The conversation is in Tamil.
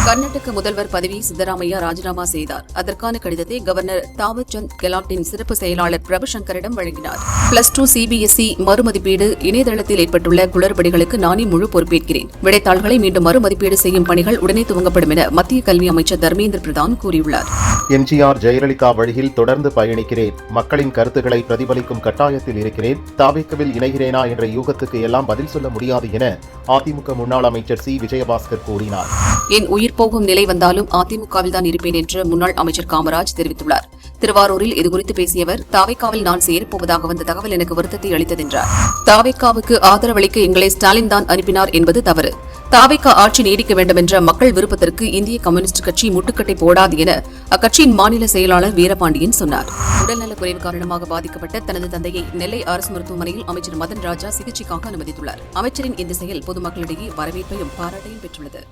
கர்நாடக முதல்வர் பதவியை சித்தராமையா ராஜினாமா செய்தார். அதற்கான கடிதத்தை கவர்னர் தாவர் சந்த் கெலாட்டின் சிறப்பு செயலாளர் பிரபுசங்கரிடம் வழங்கினார். +2 CBSE மறுமதிப்பீடு இணையதளத்தில் ஏற்பட்டுள்ள குளறுபடிகளுக்கு நானே முழு பொறுப்பேற்கிறேன். விடைத்தாள்களை மீண்டும் மறுமதிப்பீடு செய்யும் பணிகள் உடனே துவங்கப்படும் என மத்திய கல்வி அமைச்சர் தர்மேந்திர பிரதான் கூறியுள்ளார். எம்ஜிஆர் ஜெயலலிதா வழியில் தொடர்ந்து பயணிக்கிறேன். மக்களின் கருத்துக்களை பிரதிபலிக்கும் கட்டாயத்தில் இருக்கிறேன். தாவேக்கவில் இணைகிறேனா என்ற யூகத்துக்கு எல்லாம் பதில் சொல்ல முடியாது என அதிமுக முன்னாள் அமைச்சர் சி. விஜயபாஸ்கர் கூறினார். என் உயிர் போகும் நிலை வந்தாலும் அதிமுகவில் தான் இருப்பேன் என்று முன்னாள் அமைச்சர் காமராஜ் தெரிவித்துள்ளார். திருவாரூரில் இதுகுறித்து பேசிய அவர், தாவேக்காவில் நான் சேரப்போவதாக வந்த தகவல் எனக்கு வருத்தத்தை அளித்ததென்றார். தாவேக்காவுக்கு ஆதரவளிக்க எங்களை ஸ்டாலின் தான் அனுப்பினார் என்பது தவறு. தாவேக்கா ஆட்சி நீடிக்க வேண்டும் என்ற மக்கள் விருப்பத்திற்கு இந்திய கம்யூனிஸ்ட் கட்சி முட்டுக்கட்டை போடாது என அக்கட்சியின் மாநில செயலாளர் வீரபாண்டியன் சொன்னார். உடல்நலக் குறைவு காரணமாக பாதிக்கப்பட்ட தனது தந்தையை நெல்லை அரசு மருத்துவமனையில் அமைச்சர் மதன் ராஜா சிகிச்சைக்காக அனுமதித்துள்ளார். அமைச்சரின் இந்த செயல் பொதுமக்களிடையே வரவேற்பையும் பாராட்டையும் பெற்றுள்ளது.